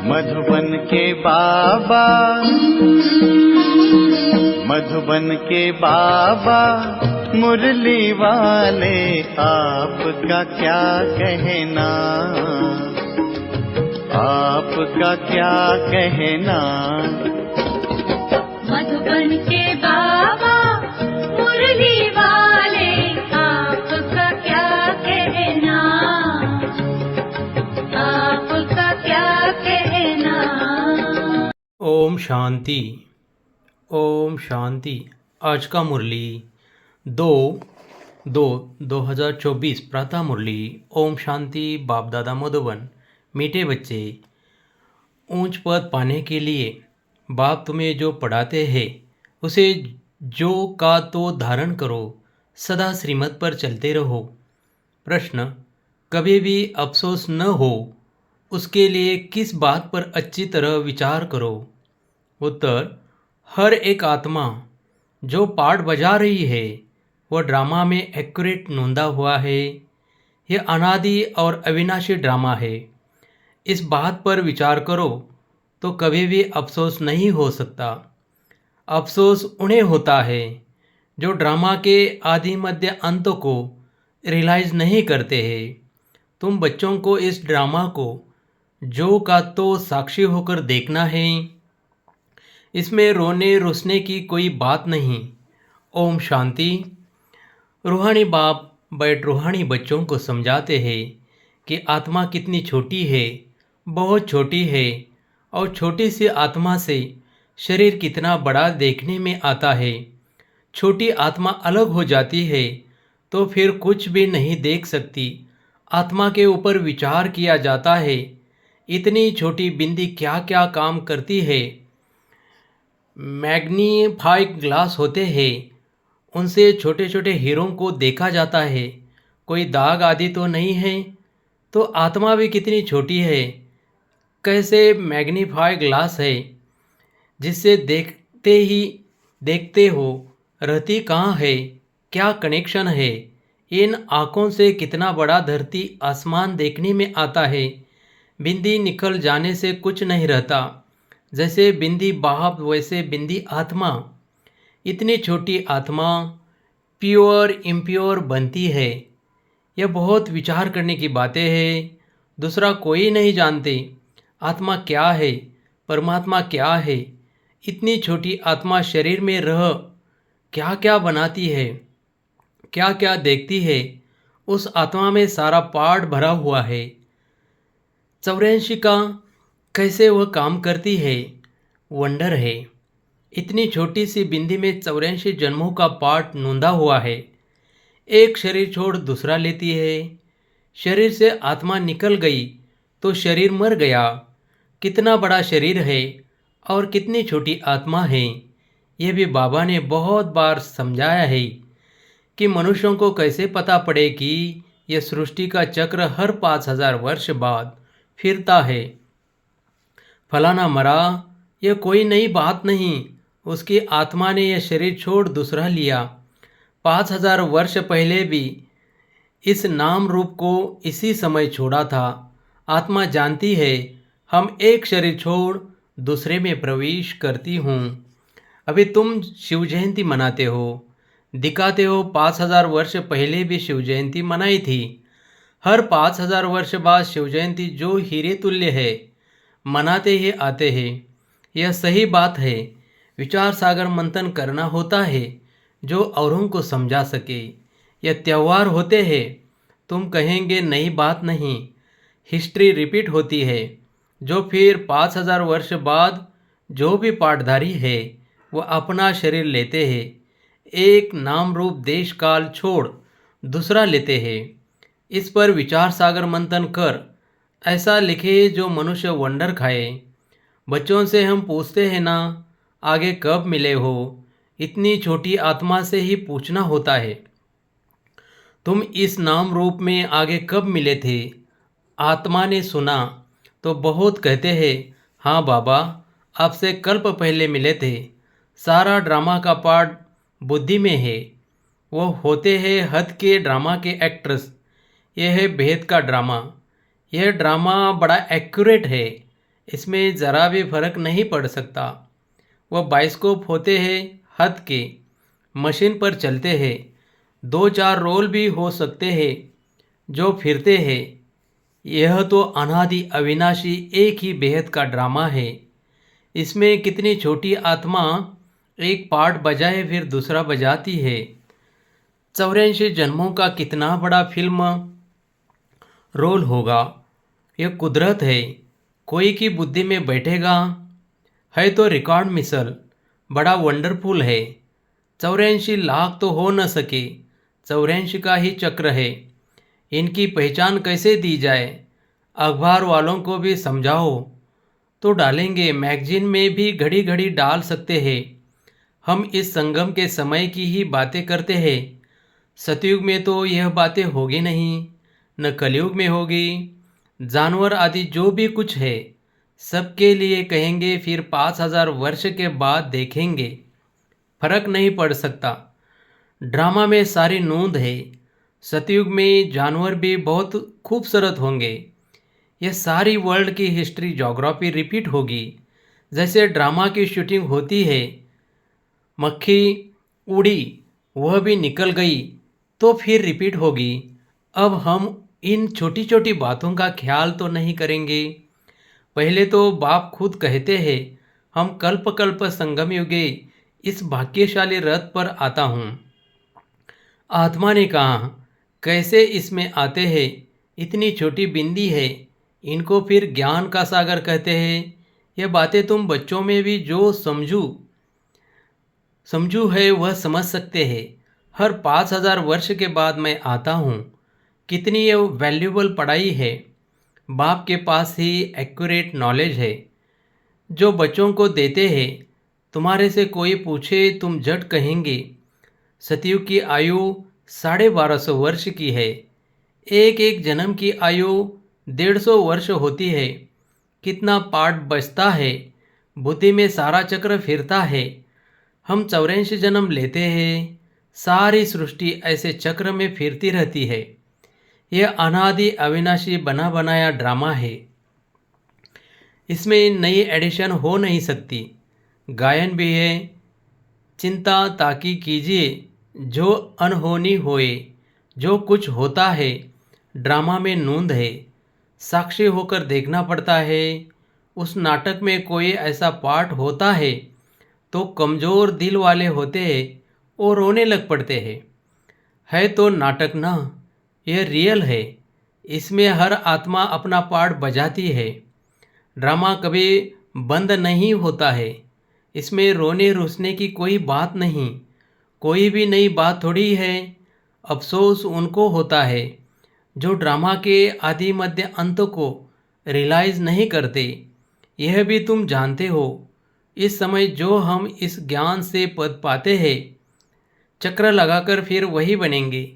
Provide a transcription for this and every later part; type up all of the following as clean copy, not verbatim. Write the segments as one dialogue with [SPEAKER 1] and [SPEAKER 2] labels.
[SPEAKER 1] मधुबन के बाबा, मधुबन के बाबा मुरली वाले, आपका क्या कहना, आपका क्या कहना।
[SPEAKER 2] मधुबन के बाबा मुरली वाले, आपका क्या कहना, आपका क्या कहना।
[SPEAKER 3] ओम शांति, ओम शांति। आज का मुरली 2/2/2024 प्रातः मुरली। ओम शांति। बाप दादा मधुबन। मीठे बच्चे, ऊंच पद पाने के लिए बाप तुम्हें जो पढ़ाते हैं उसे जो का तो धारण करो, सदा श्रीमत पर चलते रहो। प्रश्न, कभी भी अफसोस न हो उसके लिए किस बात पर अच्छी तरह विचार करो। उत्तर, हर एक आत्मा जो पार्ट बजा रही है वह ड्रामा में एक्यूरेट नोंदा हुआ है। यह अनादि और अविनाशी ड्रामा है। इस बात पर विचार करो तो कभी भी अफसोस नहीं हो सकता। अफसोस उन्हें होता है जो ड्रामा के आदि मध्य अंत को रियलाइज़ नहीं करते हैं। तुम बच्चों को इस ड्रामा को जो का तो साक्षी होकर देखना है। इसमें रोने रुसने की कोई बात नहीं। ओम शांति। रूहानी बाप बैठ रूहानी बच्चों को समझाते हैं कि आत्मा कितनी छोटी है, बहुत छोटी है, और छोटी सी आत्मा से शरीर कितना बड़ा देखने में आता है। छोटी आत्मा अलग हो जाती है तो फिर कुछ भी नहीं देख सकती। आत्मा के ऊपर विचार किया जाता है, इतनी छोटी बिंदी क्या क्या काम करती है। मैग्नीफाइंग ग्लास होते हैं, उनसे छोटे छोटे हीरों को देखा जाता है, कोई दाग आदि तो नहीं है। तो आत्मा भी कितनी छोटी है, कैसे मैग्नीफाई ग्लास है जिससे देखते हो रहती कहाँ है, क्या कनेक्शन है। इन आँखों से कितना बड़ा धरती आसमान देखने में आता है। बिंदी निकल जाने से कुछ नहीं रहता, जैसे बिंदी बाप वैसे बिंदी आत्मा। इतनी छोटी आत्मा प्योर इम्प्योर बनती है। यह बहुत विचार करने की बातें हैं। दूसरा कोई नहीं जानते आत्मा क्या है, परमात्मा क्या है। इतनी छोटी आत्मा शरीर में रह क्या क्या बनाती है, क्या क्या देखती है। उस आत्मा में सारा पार्ट भरा हुआ है। 84 का कैसे वह काम करती है, वंडर है। इतनी छोटी सी बिंदी में 84 जन्मों का पार्ट नोंदा हुआ है। एक शरीर छोड़ दूसरा लेती है। शरीर से आत्मा निकल गई तो शरीर मर गया। कितना बड़ा शरीर है और कितनी छोटी आत्मा है। यह भी बाबा ने बहुत बार समझाया है कि मनुष्यों को कैसे पता पड़े कि यह सृष्टि का चक्र हर 5000 वर्ष बाद फिरता है। फलाना मरा, यह कोई नई बात नहीं। उसकी आत्मा ने यह शरीर छोड़ दूसरा लिया। 5000 वर्ष पहले भी इस नाम रूप को इसी समय छोड़ा था। आत्मा जानती है हम एक शरीर छोड़ दूसरे में प्रवेश करती हूँ। अभी तुम शिव जयंती मनाते हो, दिखाते हो 5000 वर्ष पहले भी शिव जयंती मनाई थी। हर 5000 वर्ष बाद शिव जयंती जो हीरे तुल्य है मनाते ही आते हैं। यह सही बात है। विचार सागर मंथन करना होता है जो औरों को समझा सके। यह त्यौहार होते हैं। तुम कहेंगे नई बात नहीं, हिस्ट्री रिपीट होती है। जो फिर 5000 वर्ष बाद जो भी पाठधारी है वह अपना शरीर लेते हैं। एक नाम रूप देश काल छोड़ दूसरा लेते हैं। इस पर विचार सागर मंथन कर ऐसा लिखे जो मनुष्य वंडर खाए। बच्चों से हम पूछते हैं ना, आगे कब मिले हो। इतनी छोटी आत्मा से ही पूछना होता है, तुम इस नाम रूप में आगे कब मिले थे। आत्मा ने सुना तो बहुत कहते हैं, हाँ बाबा आपसे कल्प पहले मिले थे। सारा ड्रामा का पार्ट बुद्धि में है। वो होते हैं हद के ड्रामा के एक्ट्रेस। यह है भेद का ड्रामा। यह ड्रामा बड़ा एक्यूरेट है। इसमें ज़रा भी फर्क नहीं पड़ सकता। वह बाइस्कोप होते हैं हाथ के, मशीन पर चलते हैं, 2-4 रोल भी हो सकते हैं जो फिरते हैं। यह तो अनादि अविनाशी एक ही बेहद का ड्रामा है। इसमें कितनी छोटी आत्मा एक पार्ट बजाए फिर दूसरा बजाती है। 84 जन्मों का कितना बड़ा फिल्म रोल होगा। यह कुदरत है, कोई की बुद्धि में बैठेगा। है तो रिकॉर्ड मिसल बड़ा वंडरफुल है। 84 लाख तो हो न सके, 84 का ही चक्र है। इनकी पहचान कैसे दी जाए? अखबार वालों को भी समझाओ तो डालेंगे, मैगजीन में भी घड़ी घड़ी डाल सकते हैं। हम इस संगम के समय की ही बातें करते हैं। सतयुग में तो यह बातें होगी नहीं, न कलयुग में होगी। जानवर आदि जो भी कुछ है सबके लिए कहेंगे, फिर 5000 वर्ष के बाद देखेंगे, फर्क नहीं पड़ सकता। ड्रामा में सारी नूंद है। सतयुग में जानवर भी बहुत खूबसूरत होंगे। यह सारी वर्ल्ड की हिस्ट्री ज्योग्राफी रिपीट होगी। जैसे ड्रामा की शूटिंग होती है। मक्खी उड़ी, वह भी निकल गई, तो फिर रिपीट होगी। अब हम इन छोटी छोटी बातों का ख्याल तो नहीं करेंगे। पहले तो बाप खुद कहते हैं, हम कल्प कल्प संगम युगे इस भाग्यशाली रथ पर आता हूँ। आत्मा ने कहा, कैसे इसमें आते हैं? इतनी छोटी बिंदी है, इनको फिर ज्ञान का सागर कहते हैं। यह बातें तुम बच्चों में भी जो समझू है वह समझ सकते हैं। हर 5000 वर्ष के बाद मैं आता हूँ। कितनी ये वैल्यूबल पढ़ाई है। बाप के पास ही एक्यूरेट नॉलेज है जो बच्चों को देते हैं। तुम्हारे से कोई पूछे तुम झट कहेंगे। सतयुग की आयु 1250 वर्ष की है। एक एक जन्म की आयु 150 वर्ष होती है। कितना पार्ट बचता है, बुद्धि में सारा चक्र फिरता है। हम 84 जन्म लेते हैं। सारी सृष्टि ऐसे चक्र में फिरती रहती है। यह अनादि अविनाशी बना बनाया ड्रामा है। इसमें नई एडिशन हो नहीं सकती। गायन भी है, चिंता ताकि कीजिए जो अनहोनी होए। जो कुछ होता है ड्रामा में नूंद है, साक्षी होकर देखना पड़ता है। उस नाटक में कोई ऐसा पार्ट होता है तो कमज़ोर दिल वाले होते हैं और रोने लग पड़ते हैं। है तो नाटक ना, यह रियल है। इसमें हर आत्मा अपना पार्ट बजाती है। ड्रामा कभी बंद नहीं होता है। इसमें रोने रुसने की कोई बात नहीं। कोई भी नई बात थोड़ी है। अफसोस उनको होता है जो ड्रामा के आदि मध्य अंत को रियलाइज़ नहीं करते। यह भी तुम जानते हो। इस समय जो हम इस ज्ञान से पद पाते हैं, चक्र लगाकर फिर वही बनेंगे।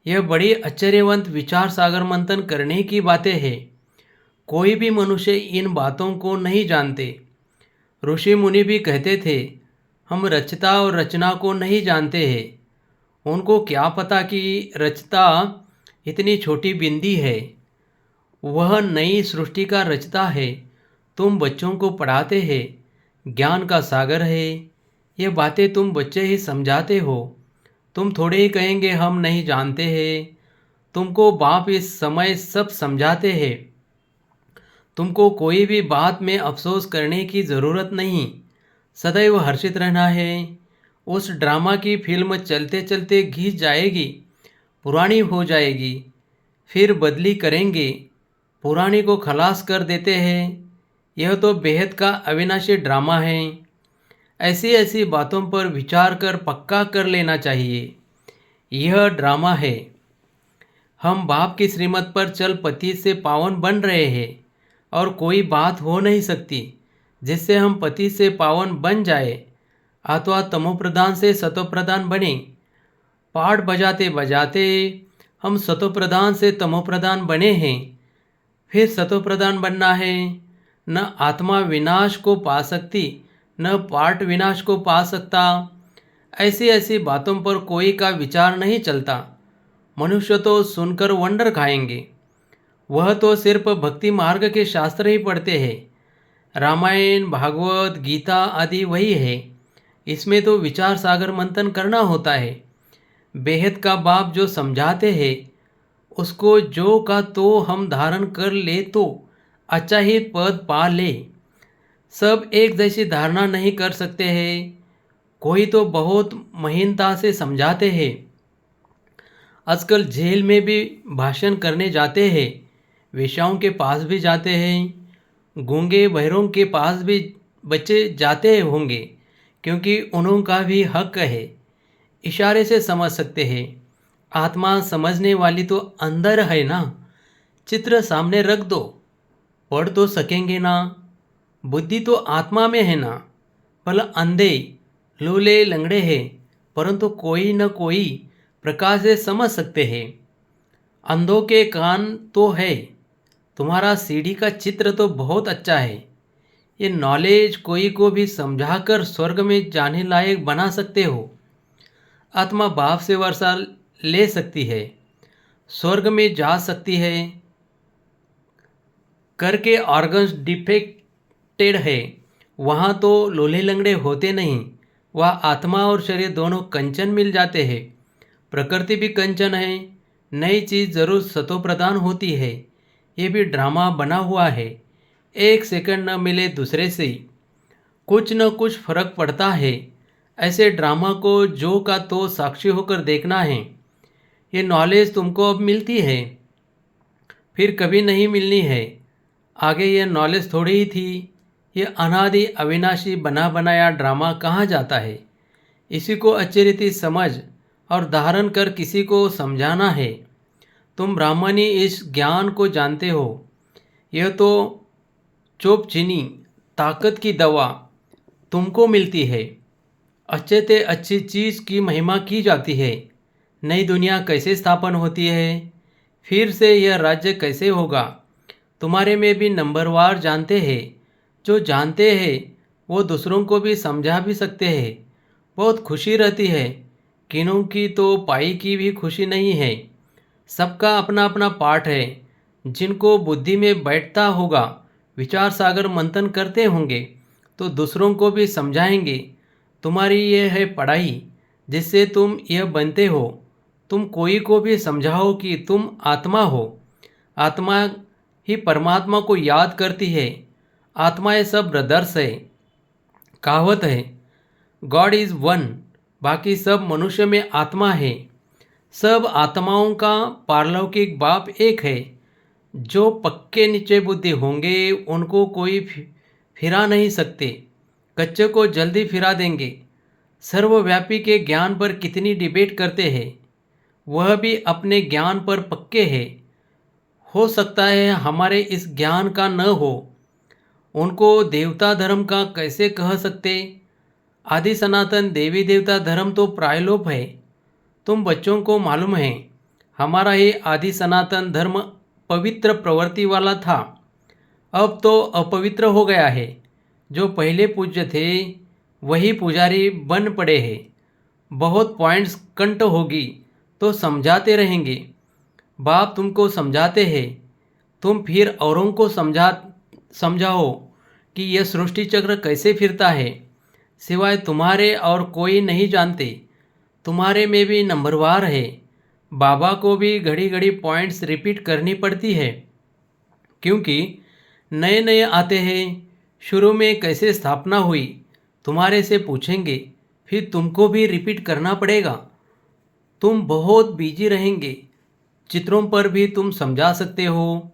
[SPEAKER 3] यह बड़ी आश्चर्यवंत विचार सागर मंथन करने की बातें हैं। कोई भी मनुष्य इन बातों को नहीं जानते। ऋषि मुनि भी कहते थे, हम रचता और रचना को नहीं जानते हैं। उनको क्या पता कि रचता इतनी छोटी बिंदी है, वह नई सृष्टि का रचता है। तुम बच्चों को पढ़ाते हैं, ज्ञान का सागर है। ये बातें तुम बच्चे ही समझाते हो। तुम थोड़े ही कहेंगे हम नहीं जानते हैं। तुमको बाप इस समय सब समझाते हैं। तुमको कोई भी बात में अफसोस करने की ज़रूरत नहीं। सदैव हर्षित रहना है। उस ड्रामा की फिल्म चलते चलते घिस जाएगी, पुरानी हो जाएगी, फिर बदली करेंगे, पुरानी को खलास कर देते हैं। यह तो बेहद का अविनाशी ड्रामा है। ऐसी ऐसी बातों पर विचार कर पक्का कर लेना चाहिए। यह ड्रामा है। हम बाप की श्रीमत पर चल पति से पावन बन रहे हैं और कोई बात हो नहीं सकती जिससे हम पति से पावन बन जाए अथवा तमोप्रधान से सतोप्रधान बने। पाठ बजाते बजाते हम सतोप्रधान से तमोप्रधान बने हैं, फिर सतोप्रधान बनना है। न आत्मा विनाश को पा सकती, न पाठ विनाश को पा सकता। ऐसी ऐसी बातों पर कोई का विचार नहीं चलता। मनुष्य तो सुनकर वंडर खाएंगे। वह तो सिर्फ भक्ति मार्ग के शास्त्र ही पढ़ते हैं। रामायण, भागवत, गीता आदि वही है। इसमें तो विचार सागर मंथन करना होता है। बेहद का बाप जो समझाते हैं उसको जो का तो हम धारण कर ले तो अच्छा ही पद पा ले। सब एक जैसी धारणा नहीं कर सकते हैं। कोई तो बहुत महीनता से समझाते हैं। आजकल जेल में भी भाषण करने जाते हैं, वेश्याओं के पास भी जाते हैं, गूंगे बहरों के पास भी बच्चे जाते होंगे, क्योंकि उनका भी हक है। इशारे से समझ सकते हैं। आत्मा समझने वाली तो अंदर है ना। चित्र सामने रख दो, पढ़ तो सकेंगे ना। बुद्धि तो आत्मा में है ना। भला अंधे लूले लंगड़े हैं, परंतु कोई न कोई प्रकाश से समझ सकते हैं। अंधों के कान तो है। तुम्हारा सीढ़ी का चित्र तो बहुत अच्छा है। ये नॉलेज कोई को भी समझाकर स्वर्ग में जाने लायक बना सकते हो। आत्मा बाप से वर्षा ले सकती है, स्वर्ग में जा सकती है। करके ऑर्गन्स डिफेक्टेड है, वहाँ तो लोले लंगड़े होते नहीं। वह आत्मा और शरीर दोनों कंचन मिल जाते हैं। प्रकृति भी कंचन है। नई चीज़ जरूर सतो प्रदान होती है। ये भी ड्रामा बना हुआ है। एक सेकंड न मिले दूसरे से कुछ न कुछ फर्क पड़ता है। ऐसे ड्रामा को जो का तो साक्षी होकर देखना है। ये नॉलेज तुमको अब मिलती है, फिर कभी नहीं मिलनी है। आगे ये नॉलेज थोड़ी ही थी। ये अनादि अविनाशी बना बनाया ड्रामा कहाँ जाता है। इसी को अच्छी रीति समझ और धारण कर किसी को समझाना है। तुम ब्राह्मणी इस ज्ञान को जानते हो। यह तो चोप चीनी ताकत की दवा तुमको मिलती है। अच्छे से अच्छी चीज़ की महिमा की जाती है। नई दुनिया कैसे स्थापन होती है, फिर से यह राज्य कैसे होगा, तुम्हारे में भी नंबरवार जानते हैं। जो जानते हैं वो दूसरों को भी समझा भी सकते हैं। बहुत खुशी रहती है। किन्हों की तो पाई की भी खुशी नहीं है। सबका अपना अपना पाठ है। जिनको बुद्धि में बैठता होगा, विचार सागर मंथन करते होंगे, तो दूसरों को भी समझाएंगे। तुम्हारी यह है पढ़ाई, जिससे तुम यह बनते हो। तुम कोई को भी समझाओ कि तुम आत्मा हो। आत्मा ही परमात्मा को याद करती है। आत्मा ये सब ब्रदर्स है। कहावत है, गॉड इज़ वन। बाकी सब मनुष्य में आत्मा है। सब आत्माओं का पारलौकिक बाप एक है। जो पक्के नीचे बुद्धि होंगे उनको कोई फिरा नहीं सकते। कच्चे को जल्दी फिरा देंगे। सर्वव्यापी के ज्ञान पर कितनी डिबेट करते हैं। वह भी अपने ज्ञान पर पक्के हैं। हो सकता है हमारे इस ज्ञान का न हो। उनको देवता धर्म का कैसे कह सकते। आदि सनातन देवी देवता धर्म तो प्रायलोप है। तुम बच्चों को मालूम है, हमारा ये आदि सनातन धर्म पवित्र प्रवृत्ति वाला था। अब तो अपवित्र हो गया है। जो पहले पूज्य थे वही पुजारी बन पड़े हैं। बहुत पॉइंट्स कंट होगी तो समझाते रहेंगे। बाप तुमको समझाते हैं, तुम फिर औरों को समझाओ कि यह सृष्टि चक्र कैसे फिरता है। सिवाय तुम्हारे और कोई नहीं जानते। तुम्हारे में भी नंबरवार है। बाबा को भी घड़ी घड़ी पॉइंट्स रिपीट करनी पड़ती है, क्योंकि नए नए आते हैं। शुरू में कैसे स्थापना हुई तुम्हारे से पूछेंगे, फिर तुमको भी रिपीट करना पड़ेगा। तुम बहुत बिजी रहेंगे। चित्रों पर भी तुम समझा सकते हो,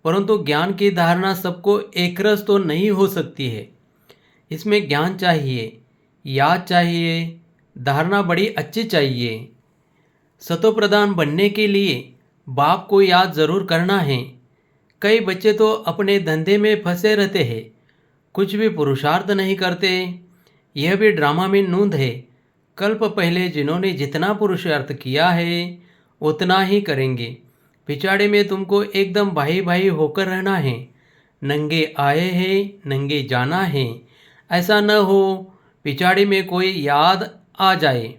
[SPEAKER 3] परंतु ज्ञान की धारणा सबको एकरस तो नहीं हो सकती है। इसमें ज्ञान चाहिए, याद चाहिए, धारणा बड़ी अच्छी चाहिए। सतोप्रधान बनने के लिए बाप को याद ज़रूर करना है। कई बच्चे तो अपने धंधे में फंसे रहते हैं, कुछ भी पुरुषार्थ नहीं करते। यह भी ड्रामा में नूंद है। कल्प पहले जिन्होंने जितना पुरुषार्थ किया है उतना ही करेंगे। पिछाड़े में तुमको एकदम भाई भाई होकर रहना है। नंगे आए हैं, नंगे जाना है। ऐसा न हो पिछाड़ी में कोई याद आ जाए।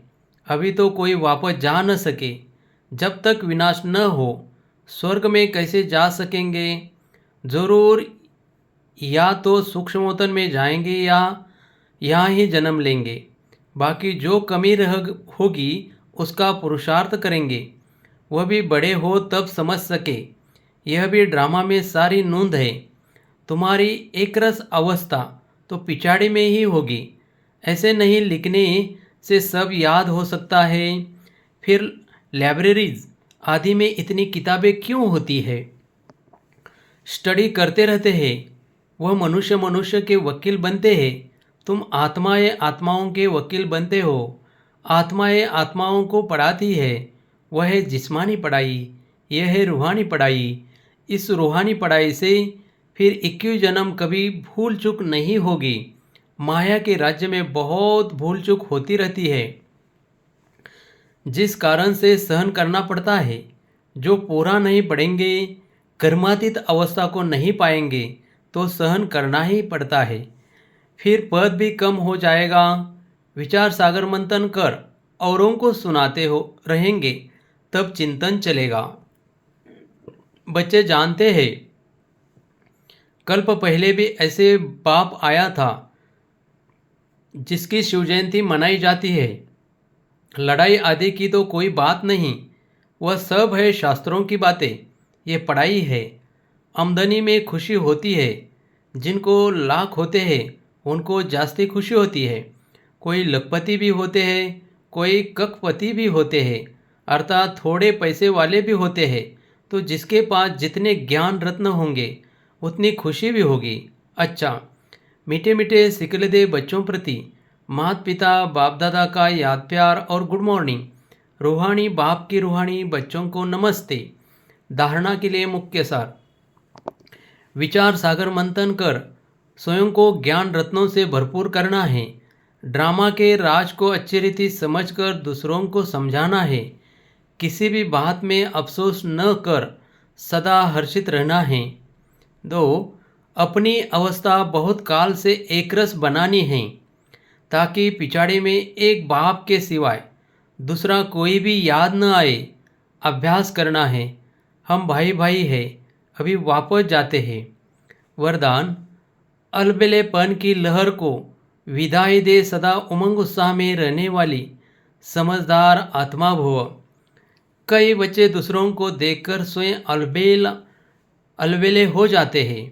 [SPEAKER 3] अभी तो कोई वापस जा न सके। जब तक विनाश न हो स्वर्ग में कैसे जा सकेंगे। ज़रूर या तो सूक्ष्मोत्तन में जाएंगे या यहाँ ही जन्म लेंगे। बाकी जो कमी रह होगी उसका पुरुषार्थ करेंगे, वह भी बड़े हो तब समझ सके। यह भी ड्रामा में सारी नूंद है। तुम्हारी एकरस अवस्था तो पिछाड़ी में ही होगी। ऐसे नहीं लिखने से सब याद हो सकता है। फिर लाइब्रेरीज आदि में इतनी किताबें क्यों होती है? स्टडी करते रहते हैं। वह मनुष्य के वकील बनते हैं। तुम आत्माएं आत्माओं के वकील बनते हो। आत्माएं आत्माओं को पढ़ाती है। वह है जिस्मानी पढ़ाई, यह है रूहानी पढ़ाई। इस रूहानी पढ़ाई से फिर 21 जन्म कभी भूल चूक नहीं होगी। माया के राज्य में बहुत भूल चूक होती रहती है, जिस कारण से सहन करना पड़ता है। जो पूरा नहीं पढ़ेंगे, कर्मातीत अवस्था को नहीं पाएंगे तो सहन करना ही पड़ता है। फिर पद भी कम हो जाएगा। विचार सागर मंथन कर औरों को सुनाते हो रहेंगे तब चिंतन चलेगा। बच्चे जानते हैं, कल्प पहले भी ऐसे बाप आया था जिसकी शिव जयंती मनाई जाती है। लड़ाई आदि की तो कोई बात नहीं, वह सब है शास्त्रों की बातें। ये पढ़ाई है। आमदनी में खुशी होती है। जिनको लाख होते हैं उनको जास्ती खुशी होती है। कोई लखपति भी होते हैं, कोई कखपति भी होते हैं, अर्थात थोड़े पैसे वाले भी होते हैं। तो जिसके पास जितने ज्ञान रत्न होंगे उतनी खुशी भी होगी। अच्छा, मीठे मीठे सिकलदे बच्चों प्रति माता पिता बाप दादा का याद प्यार और गुड मॉर्निंग। रूहानी बाप की रूहानी बच्चों को नमस्ते। धारणा के लिए मुख्य सार, विचार सागर मंथन कर स्वयं को ज्ञान रत्नों से भरपूर करना है। ड्रामा के राज को अच्छी रीति समझकर दूसरों को समझाना है। किसी भी बात में अफसोस न कर सदा हर्षित रहना है। 2. अपनी अवस्था बहुत काल से एकरस बनानी है, ताकि पिछाड़ी में एक बाप के सिवाय दूसरा कोई भी याद न आए। अभ्यास करना है। हम भाई भाई हैं, अभी वापस जाते हैं। वरदान, अलबेलेपन की लहर को विदाई दे सदा उमंग उत्साह में रहने वाली समझदार आत्मा भव। कई बच्चे दूसरों को देखकर स्वयं अलबेले हो जाते हैं।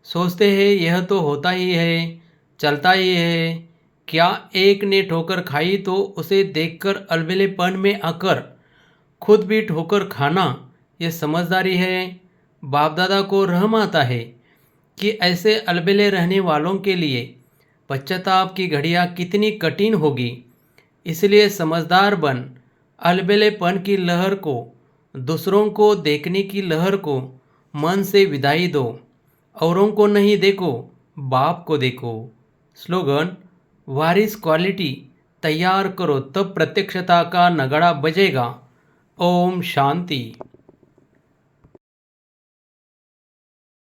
[SPEAKER 3] सोचते हैं यह तो होता ही है, चलता ही है। क्या एक ने ठोकर खाई तो उसे देखकर अलबेलेपन में आकर खुद भी ठोकर खाना यह समझदारी है। बाप दादा को रहम आता है कि ऐसे अलबेले रहने वालों के लिए पश्चाताप की घड़ियाँ कितनी कठिन होगी। इसलिए समझदार बन। अलबेलेपन की लहर को, दूसरों को देखने की लहर को मन से विदाई दो। औरों को नहीं देखो, बाप को देखो। स्लोगन, वारिस क्वालिटी तैयार करो तब प्रत्यक्षता का नगाड़ा बजेगा। ओम शांति।